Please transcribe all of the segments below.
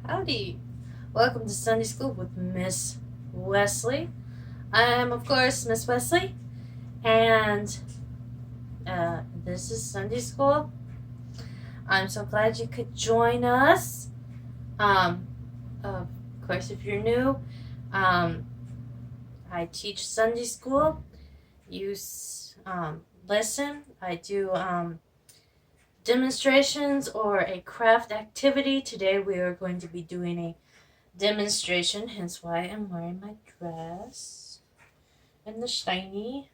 Howdy! Welcome to Sunday School with Miss Wesley. I am, of course, Miss Wesley, and this is Sunday School. I'm so glad you could join us. Of course, if you're new, I teach Sunday School. You listen. I do demonstrations or a craft activity. Today we are going to be doing a demonstration, hence why I'm wearing my dress and the shiny.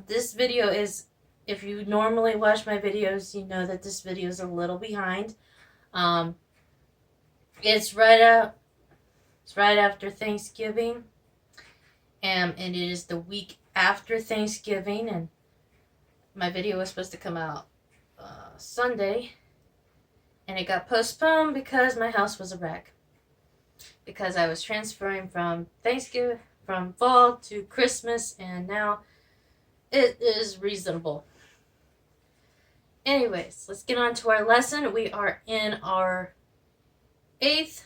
This video is, if you normally watch my videos, you know that this video is a little behind. It's right after Thanksgiving, and it is the week after Thanksgiving, and my video was supposed to come out Sunday, and it got postponed because my house was a wreck. Because I was transferring from fall to Christmas, and now it is reasonable. Anyways, let's get on to our lesson. We are in our 8th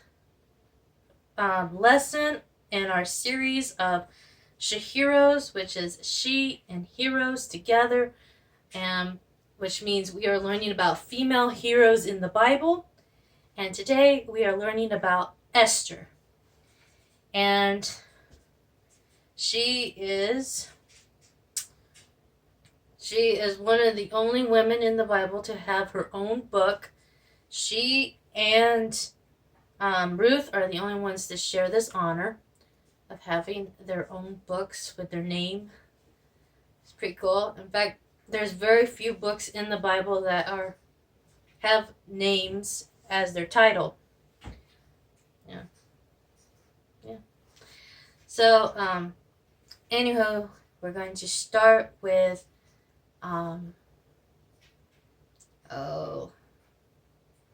lesson in our series of Sheheroes, which is she and heroes together, and which means we are learning about female heroes in the Bible. And today we are learning about Esther. And she is one of the only women in the Bible to have her own book. She and Ruth are the only ones to share this honor of having their own books with their name. It's pretty cool. In fact, there's very few books in the Bible that have names as their title. Yeah. So, anywho, we're going to start with,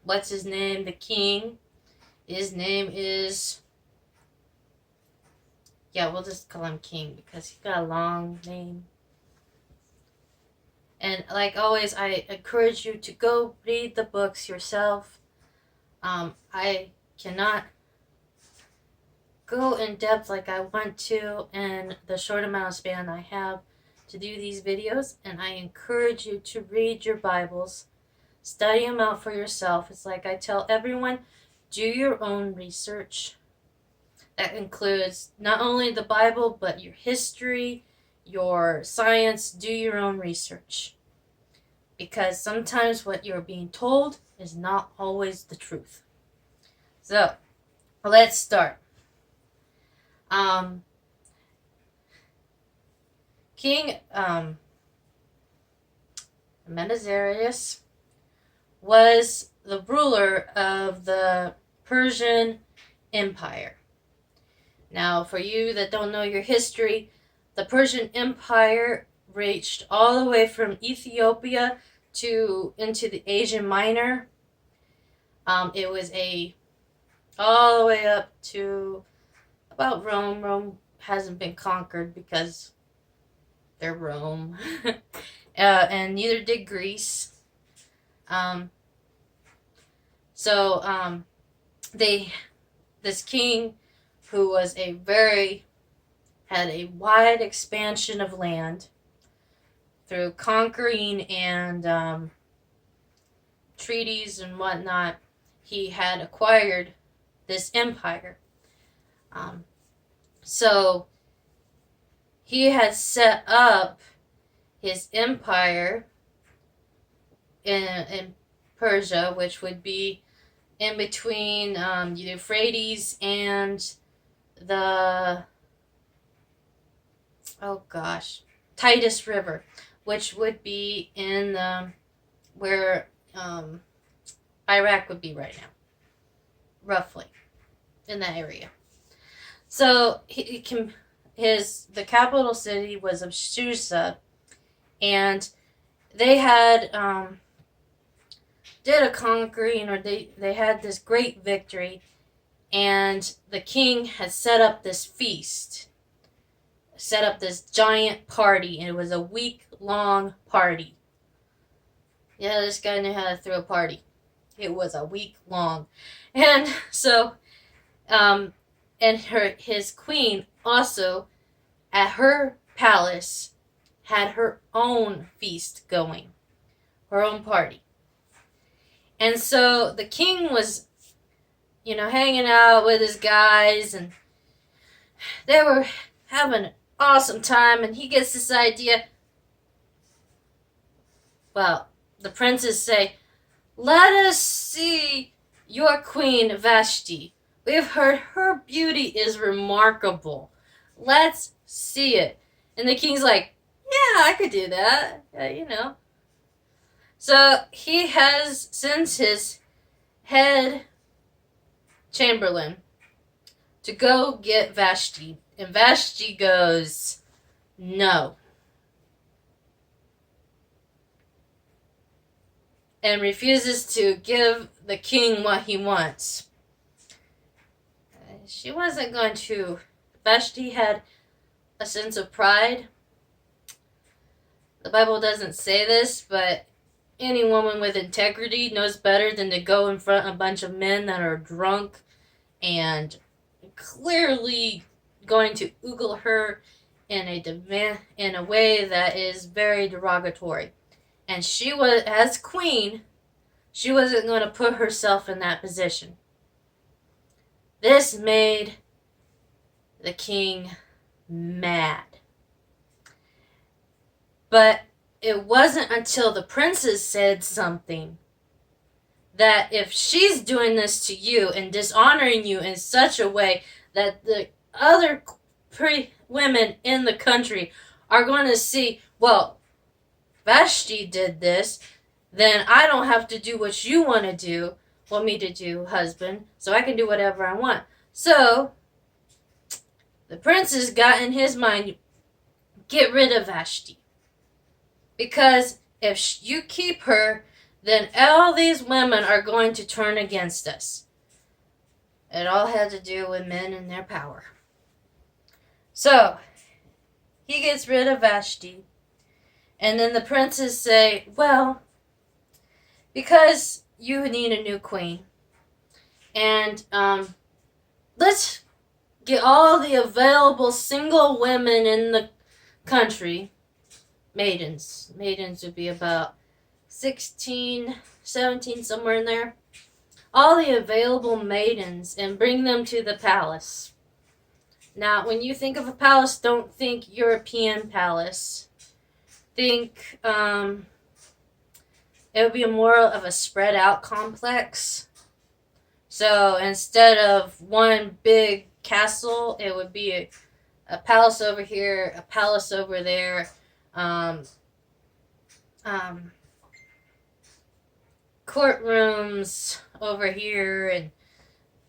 what's his name? The king. His name is, we'll just call him King because he's got a long name. And like always, I encourage you to go read the books yourself. I cannot go in depth like I want to in the short amount of span I have to do these videos, and I encourage you to read your Bibles, study them out for yourself. It's like I tell everyone, do your own research. That includes not only the Bible, but your history, your science. Do your own research, because sometimes what you're being told is not always the truth. So, let's start. King Menazarius was the ruler of the Persian Empire. Now, for you that don't know your history, the Persian Empire reached all the way from Ethiopia into the Asia Minor. It was all the way up to about Rome. Rome hasn't been conquered because they're Rome. And neither did Greece. This king, who was had a wide expansion of land through conquering and treaties and whatnot, he had acquired this empire. So he had set up his empire in Persia, which would be in between the Euphrates and the Titus River, which would be in where Iraq would be right now, roughly in that area. So the capital city was of Susa, and they had did a conquering, or they had this great victory, and the king had set up this feast, set up this giant party, and it was a week-long party. Yeah, this guy knew how to throw a party. It was a week long. And so, and his queen also, at her palace, had her own feast going, her own party. And so the king was, hanging out with his guys, and they were having an awesome time, and he gets this idea. Well, the princes say, "Let us see your queen Vashti. We've heard her beauty is remarkable. Let's see it." And the king's like, "Yeah, I could do that. Yeah. So he sends his head chamberlain to go get Vashti. And Vashti goes, "No." And refuses to give the king what he wants. She wasn't going to. Vashti had a sense of pride. The Bible doesn't say this, but any woman with integrity knows better than to go in front of a bunch of men that are drunk and clearly going to ogle her in a way that is very derogatory. And she was, as queen, she wasn't going to put herself in that position. This made the king mad. But it wasn't until the princess said something that if she's doing this to you and dishonoring you in such a way that the other women in the country are going to see, well, Vashti did this, then I don't have to do what you want me to do, husband, so I can do whatever I want. So, the princess got in his mind, get rid of Vashti. Because if you keep her, then all these women are going to turn against us. It all had to do with men and their power. So, he gets rid of Vashti. And then the princes say, well, because you need a new queen, and let's get all the available single women in the country, maidens would be about 16, 17, somewhere in there, all the available maidens, and bring them to the palace. Now, when you think of a palace, don't think European palace. Think it would be more of a spread out complex. So instead of one big castle, it would be a palace over here, a palace over there, courtrooms over here, and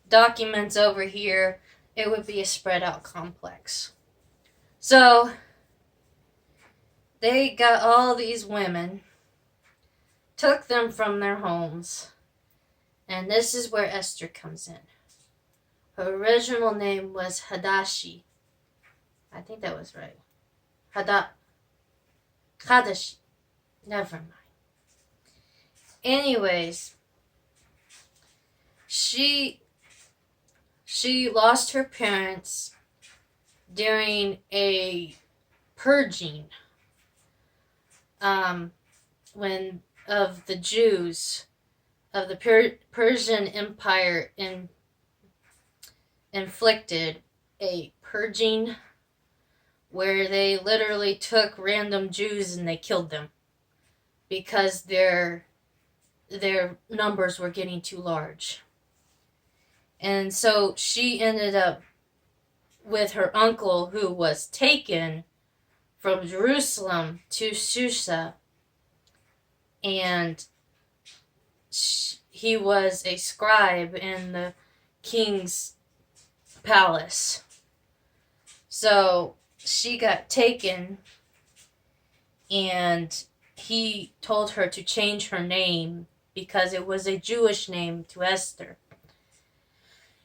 documents over here. It would be a spread out complex. So they got all these women, took them from their homes, and this is where Esther comes in. Her original name was Hadashi. I think that was right. Hadashi. Never mind. Anyways, she lost her parents during a purging when of the Jews of the Persian Empire inflicted a purging where they literally took random Jews and they killed them because their numbers were getting too large. And so she ended up with her uncle, who was taken from Jerusalem to Susa, and he was a scribe in the king's palace. So she got taken, and he told her to change her name because it was a Jewish name to Esther.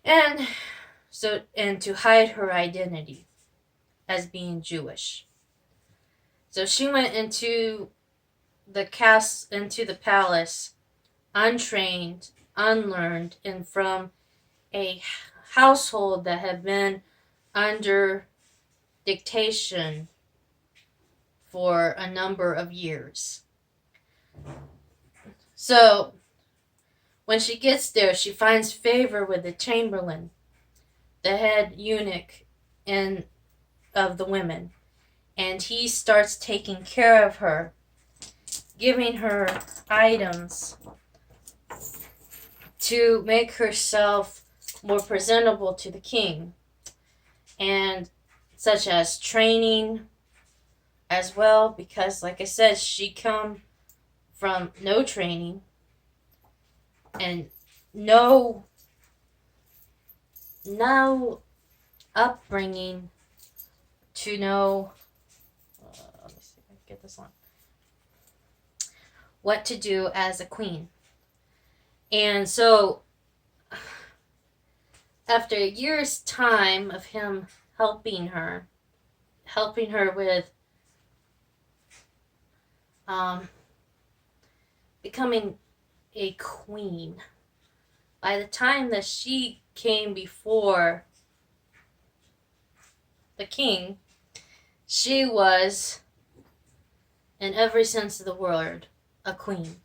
And to hide her identity as being Jewish. So she went into the palace untrained, unlearned and from a household that had been under dictation for a number of years. So when she gets there, she finds favor with the chamberlain, the head eunuch of the women, and he starts taking care of her, giving her items to make herself more presentable to the king, and such as training as well, because like I said, she come from no training and no upbringing to know let me see if I can get this on what to do as a queen. And so after a year's time of him helping her with becoming a queen, by the time that she came before the king, she was, in every sense of the word, a queen.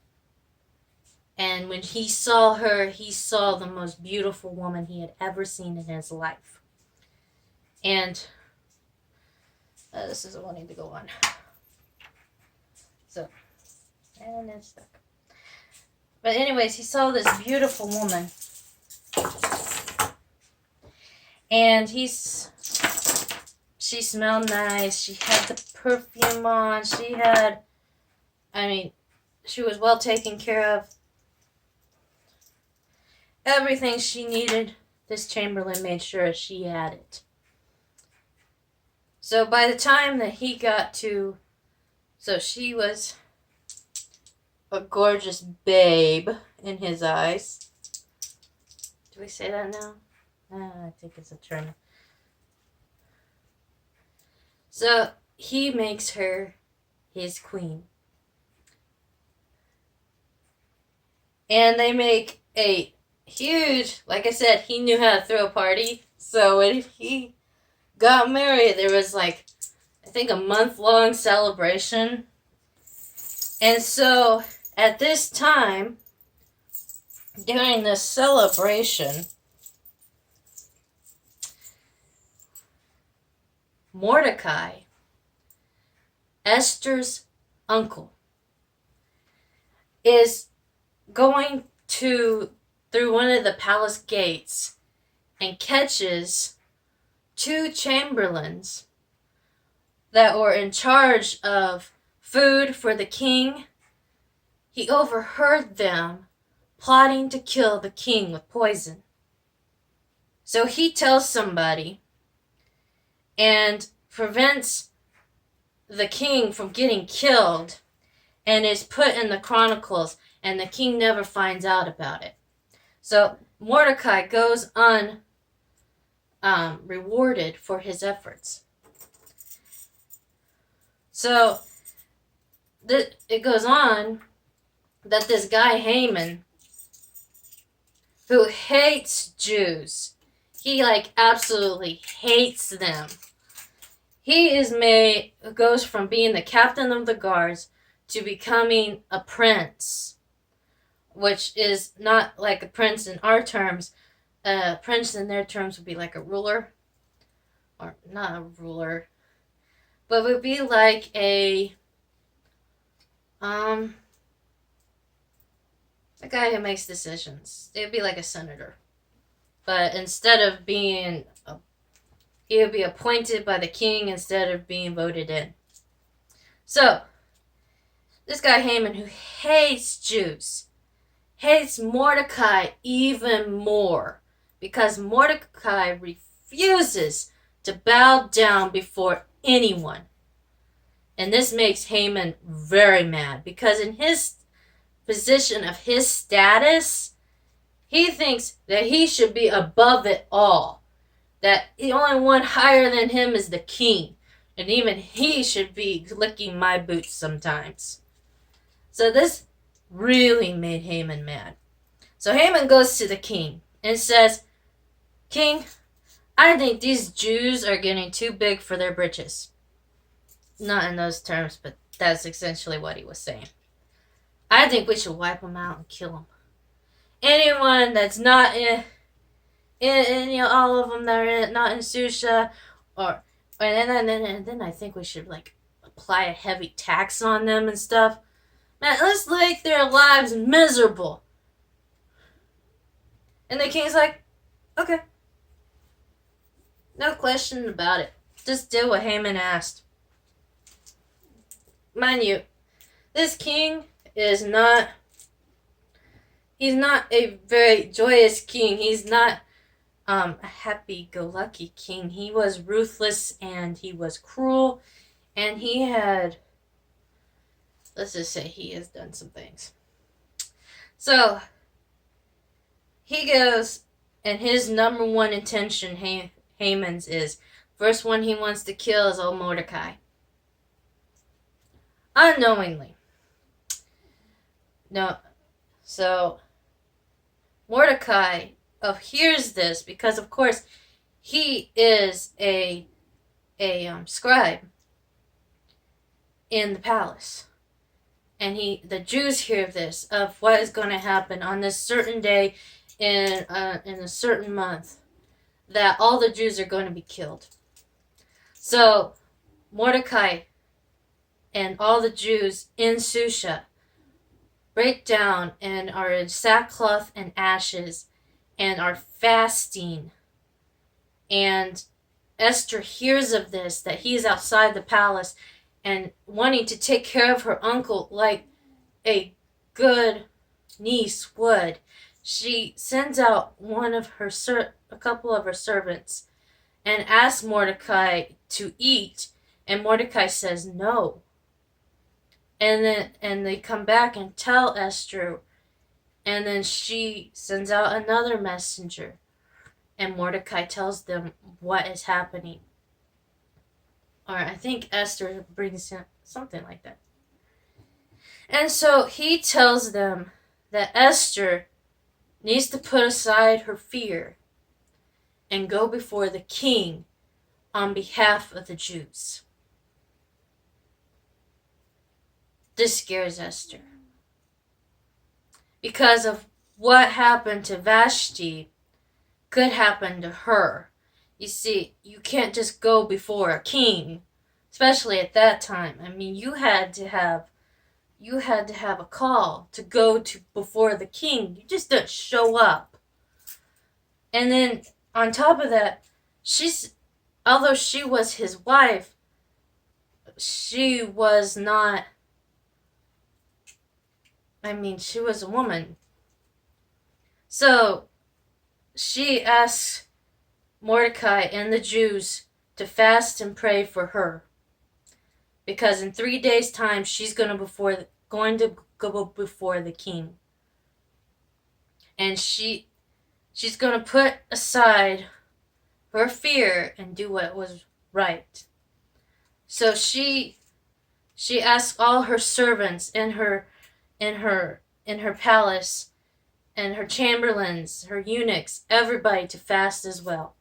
And when he saw her, he saw the most beautiful woman he had ever seen in his life. And this isn't wanting to go on. So, and it's stuck. But anyways, he saw this beautiful woman. And she smelled nice. She had the perfume on. She was well taken care of. Everything she needed, this chamberlain made sure she had it. So by the time that he got to... So she was a gorgeous babe in his eyes. Do we say that now? I think it's a term. So he makes her his queen. And they make a huge, like I said, he knew how to throw a party. So when he got married, there was like, I think, a month-long celebration. And so at this time, during this celebration, Mordecai, Esther's uncle, is going through one of the palace gates and catches two chamberlains that were in charge of food for the king. He overheard them plotting to kill the king with poison. So he tells somebody and prevents the king from getting killed, and is put in the chronicles, and the king never finds out about it. So Mordecai goes rewarded for his efforts. So it goes on that this guy Haman, who hates Jews, he absolutely hates them. He goes from being the captain of the guards to becoming a prince, which is not like a prince in our terms. A prince in their terms would be like a ruler, or not a ruler, but would be like a guy who makes decisions. It would be like a senator, but instead of being he would be appointed by the king instead of being voted in. So this guy Haman, who hates Jews, hates Mordecai even more, because Mordecai refuses to bow down before anyone. And this makes Haman very mad, because in his position of his status, he thinks that he should be above it all. That the only one higher than him is the king. And even he should be licking my boots sometimes. So this really made Haman mad. So Haman goes to the king and says, King, I think these Jews are getting too big for their britches. Not in those terms, but that's essentially what he was saying. I think we should wipe them out and kill them. Anyone that's not in all of them that are not in Susha, and then I think we should apply a heavy tax on them and stuff. Man, let's make their lives miserable. And the king's like, okay. No question about it. Just did what Haman asked. Mind you, this king is not... He's not a very joyous king. He's not a happy-go-lucky king. He was ruthless and he was cruel. And he had... Let's just say he has done some things. So, he goes, and his number one intention, Haman's, is first one he wants to kill is old Mordecai. Unknowingly. No. So, Mordecai hears this because, of course, he is a scribe in the palace. And the Jews hear this, of what is going to happen on this certain day in a certain month, that all the Jews are going to be killed. So Mordecai and all the Jews in Susha break down and are in sackcloth and ashes and are fasting. And Esther hears of this, that he's outside the palace and wanting to take care of her uncle like a good niece would. She sends out a couple of her servants and asks Mordecai to eat, and Mordecai says no. And they come back and tell Esther, and then she sends out another messenger, and Mordecai tells them what is happening. Or I think Esther brings him something like that. And so he tells them that Esther needs to put aside her fear and go before the king on behalf of the Jews. This scares Esther. Because of what happened to Vashti could happen to her. You see, you can't just go before a king, especially at that time. I mean, you had to have a call to go before the king. You just didn't show up. And then on top of that, although she was his wife, she was not. I mean, she was a woman. So she asks Mordecai and the Jews to fast and pray for her, because in 3 days' time she's going to go before the king, and she's going to put aside her fear and do what was right. So she asks all her servants in her palace, and her chamberlains, her eunuchs, everybody to fast as well.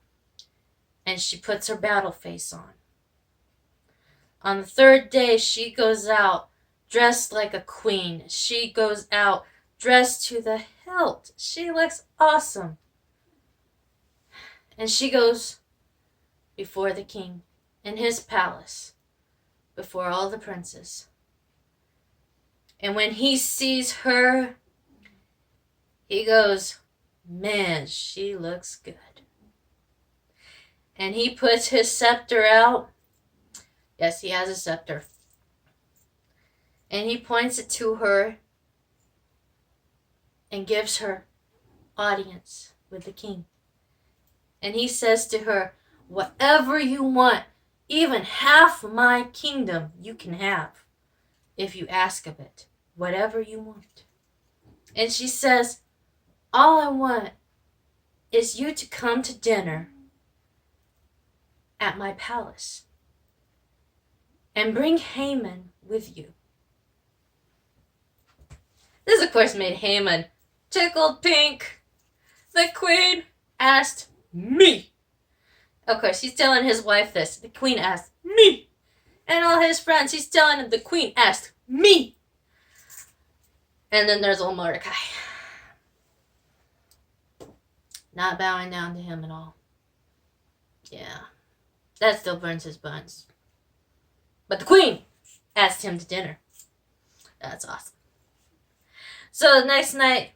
And she puts her battle face on. On the third day, she goes out dressed like a queen. She goes out dressed to the hilt. She looks awesome. And she goes before the king in his palace, before all the princes. And when he sees her, he goes, man, she looks good. And he puts his scepter out. Yes, he has a scepter. And he points it to her and gives her audience with the king. And he says to her, whatever you want, even half my kingdom you can have if you ask of it. Whatever you want. And she says, all I want is you to come to dinner at my palace and bring Haman with you. This, of course, made Haman tickled pink. The queen asked me. Of course, he's telling his wife this. The queen asked me. And all his friends, he's telling them the queen asked me. And then there's old Mordecai. Not bowing down to him at all. Yeah. That still burns his buns. But the queen asked him to dinner. That's awesome. So the next night,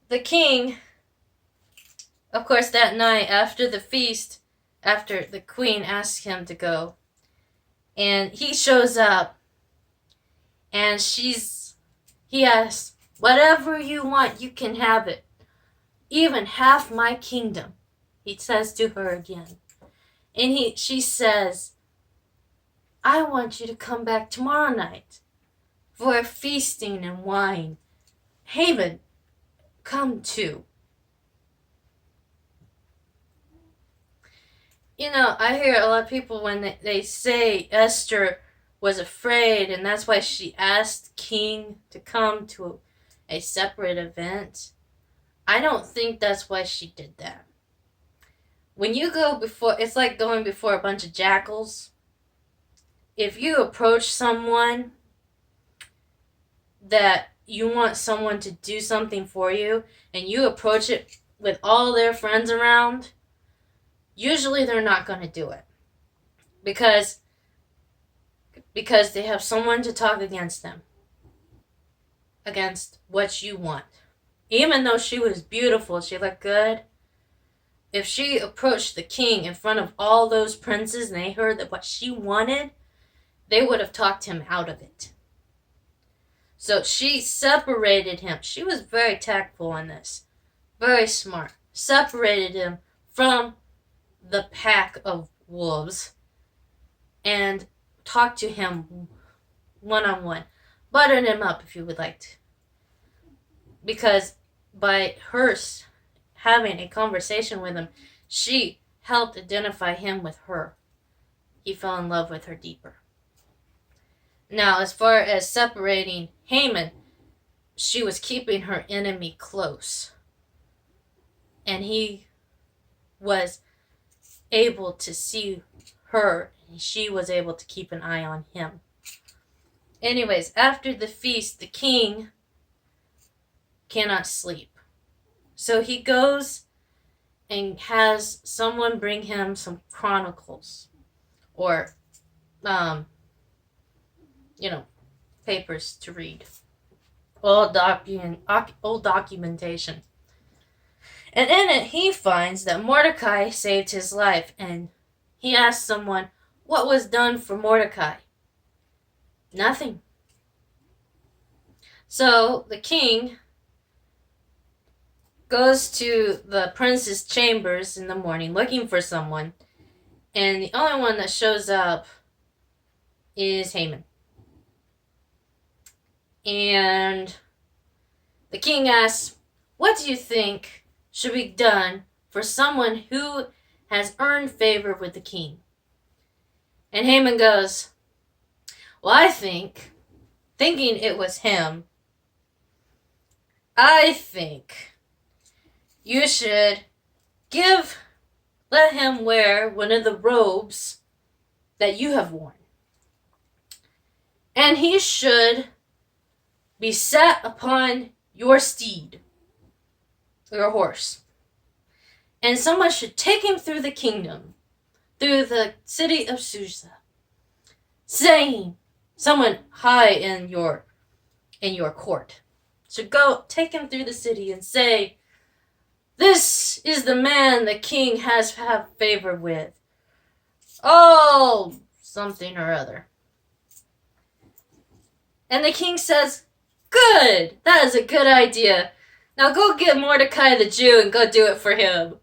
the king, of course, that night after the feast, after the queen asked him to go, and he shows up, and he asks, whatever you want, you can have it. Even half my kingdom, he says to her again. And she says, I want you to come back tomorrow night for feasting and wine. Haman, come too. You know, I hear a lot of people when they say Esther was afraid and that's why she asked King to come to a separate event. I don't think that's why she did that. When you go before, it's like going before a bunch of jackals. If you approach someone that you want someone to do something for you, and you approach it with all their friends around, usually they're not going to do it. Because they have someone to talk against them. Against what you want. Even though she was beautiful, she looked good. If she approached the king in front of all those princes and they heard that what she wanted, they would have talked him out of it. So she separated him. She was very tactful in this. Very smart. Separated him from the pack of wolves and talked to him one-on-one. Buttered him up if you would like to. Because by her having a conversation with him, she helped identify him with her. He fell in love with her deeper. Now, as far as separating Haman, she was keeping her enemy close. And he was able to see her, and she was able to keep an eye on him. Anyways, after the feast, the king cannot sleep. So he goes and has someone bring him some chronicles or, papers to read. Old documentation. And in it, he finds that Mordecai saved his life, and he asks someone, what was done for Mordecai? Nothing. So the king goes to the prince's chambers in the morning looking for someone, and the only one that shows up is Haman. And the king asks, what do you think should be done for someone who has earned favor with the king? And Haman goes, well, I thinking it was him, I think you should let him wear one of the robes that you have worn. And he should be sat upon your steed, your horse. And someone should take him through the kingdom, through the city of Susa, saying, someone high in your court should go take him through the city and say, this is the man the king has had favor with. Oh, something or other. And the king says, good, that is a good idea. Now go get Mordecai the Jew and go do it for him.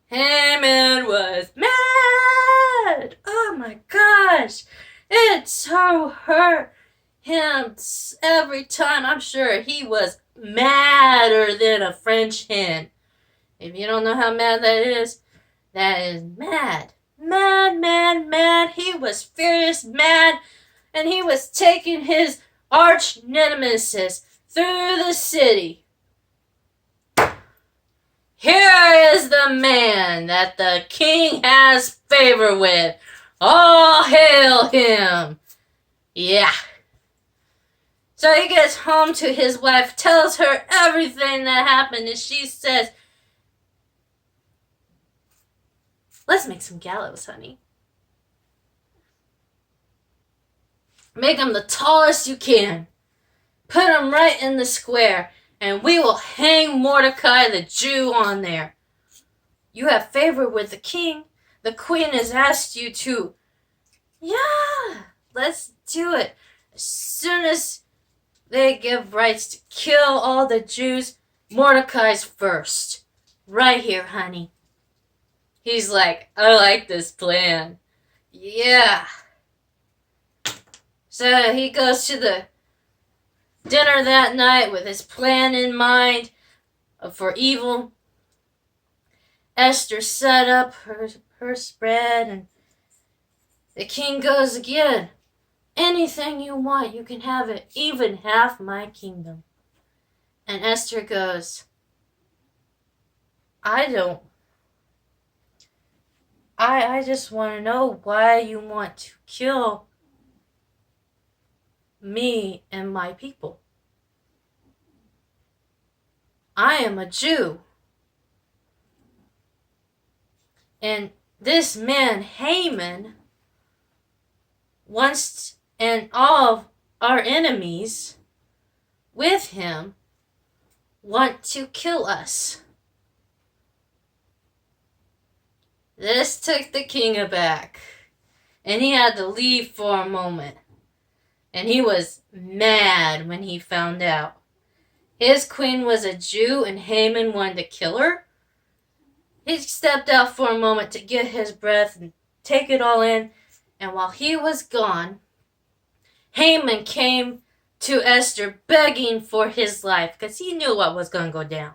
Haman was mad. Oh my gosh. It so hurt him every time. I'm sure he was madder than a French hen. If you don't know how mad that is mad. Mad, mad, mad. He was furious, mad, and he was taking his arch nemesis through the city. Here is the man that the king has favor with. All hail him. Yeah. So he gets home to his wife, tells her everything that happened, and she says, let's make some gallows, honey. Make them the tallest you can. Put them right in the square, and we will hang Mordecai the Jew on there. You have favor with the king. The queen has asked you to. Yeah, let's do it. As soon as they give rights to kill all the Jews, Mordecai's first. Right here, honey. He's like, I like this plan. Yeah. So he goes to the dinner that night with his plan in mind for evil. Esther set up her spread, and the king goes again. Anything you want, you can have it, even half my kingdom. And Esther goes, I just want to know why you want to kill me and my people. I am a Jew. And this man, Haman, wants, and all of our enemies with him want to kill us. This took the king aback, and he had to leave for a moment. And he was mad when he found out. His queen was a Jew and Haman wanted to kill her. He stepped out for a moment to get his breath and take it all in. And while he was gone, Haman came to Esther begging for his life because he knew what was going to go down.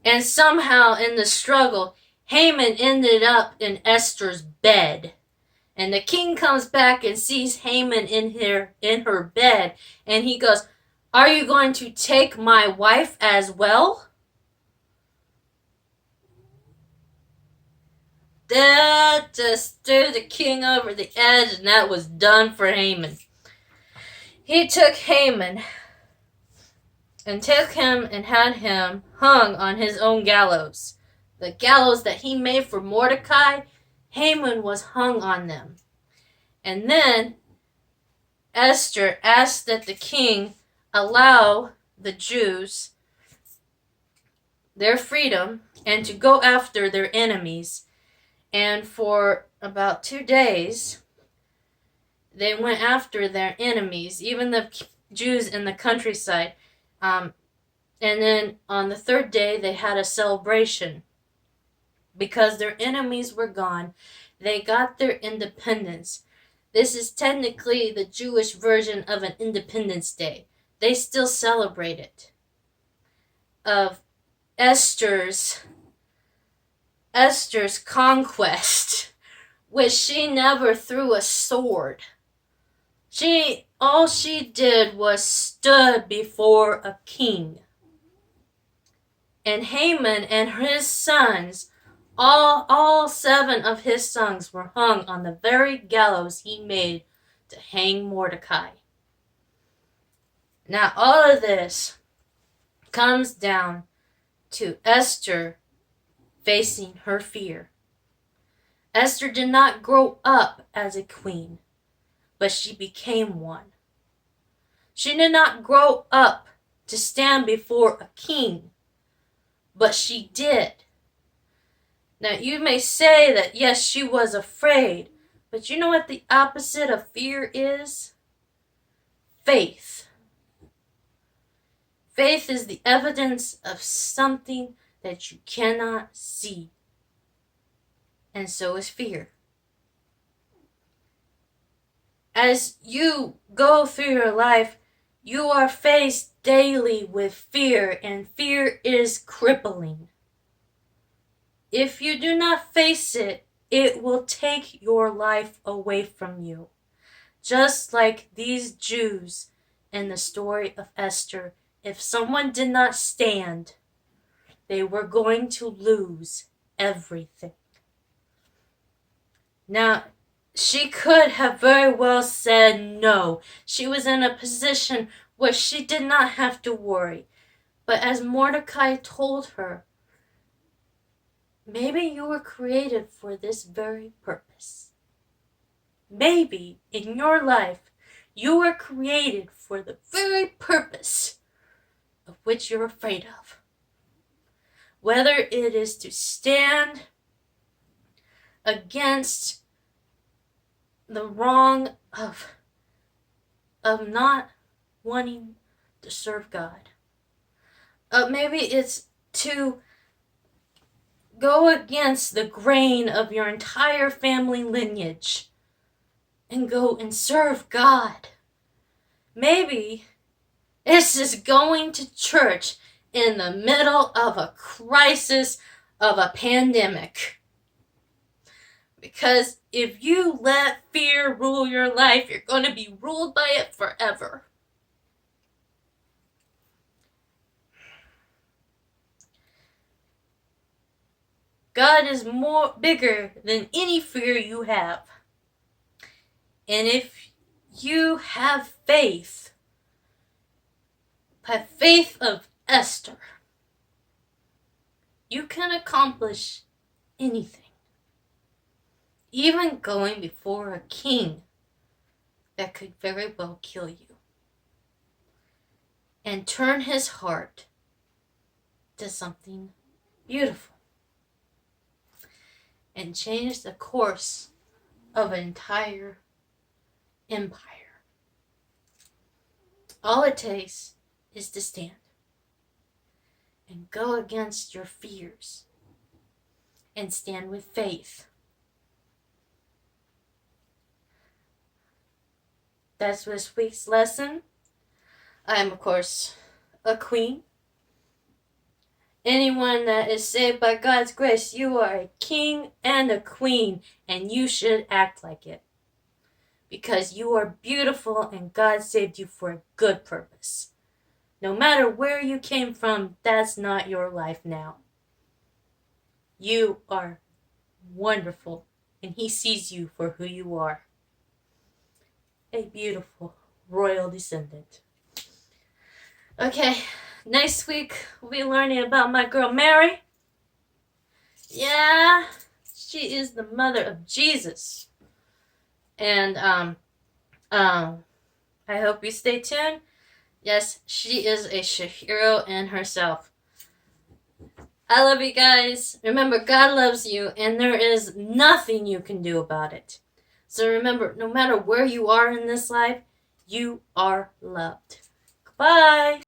And somehow in the struggle, Haman ended up in Esther's bed. And the king comes back and sees Haman in her bed. And he goes, are you going to take my wife as well? That just threw the king over the edge, and that was done for Haman. He took Haman and took him and had him hung on his own gallows. The gallows that he made for Mordecai, Haman was hung on them. And then Esther asked that the king allow the Jews their freedom and to go after their enemies. And for about 2 days, they went after their enemies, even the Jews in the countryside. And then on the 3rd day, they had a celebration. Because their enemies were gone, they got their independence. This is technically the Jewish version of an Independence Day. They still celebrate it. Of Esther's conquest, which she never threw a sword. All she did was stood before a king. And Haman and his sons, all 7 of his sons were hung on the very gallows he made to hang Mordecai. Now all of this comes down to Esther facing her fear. Esther did not grow up as a queen, but she became one. She did not grow up to stand before a king, but she did. Now you may say that yes, she was afraid, but you know what the opposite of fear is? Faith. Faith is the evidence of something that you cannot see. And so is fear. As you go through your life, you are faced daily with fear, and fear is crippling. If you do not face it, it will take your life away from you. just like these Jews in the story of Esther, if someone did not stand, they were going to lose everything. Now, she could have very well said no. She was in a position where she did not have to worry. But as Mordecai told her, maybe you were created for this very purpose. Maybe in your life, you were created for the very purpose of which you're afraid of. Whether it is to stand against the wrong of not wanting to serve God. Maybe it's to go against the grain of your entire family lineage and go and serve God. Maybe it's just going to church in the middle of a crisis of a pandemic. Because if you let fear rule your life, you're going to be ruled by it forever. God is bigger than any fear you have. And if you have faith, by faith of Esther, you can accomplish anything. Even going before a king that could very well kill you. And turn his heart to something beautiful. And change the course of an entire empire. All it takes is to stand. And go against your fears. And stand with faith. That's this week's lesson. I am, of course, a queen. Anyone that is saved by God's grace, you are a king and a queen, and you should act like it. Because you are beautiful and God saved you for a good purpose. No matter where you came from, that's not your life now. You are wonderful, and He sees you for who you are. A beautiful royal descendant. Okay, next week we'll be learning about my girl Mary. Yeah, she is the mother of Jesus. And I hope you stay tuned. Yes, she is a hero in herself. I love you guys. Remember, God loves you, and there is nothing you can do about it. So remember, no matter where you are in this life, you are loved. Goodbye.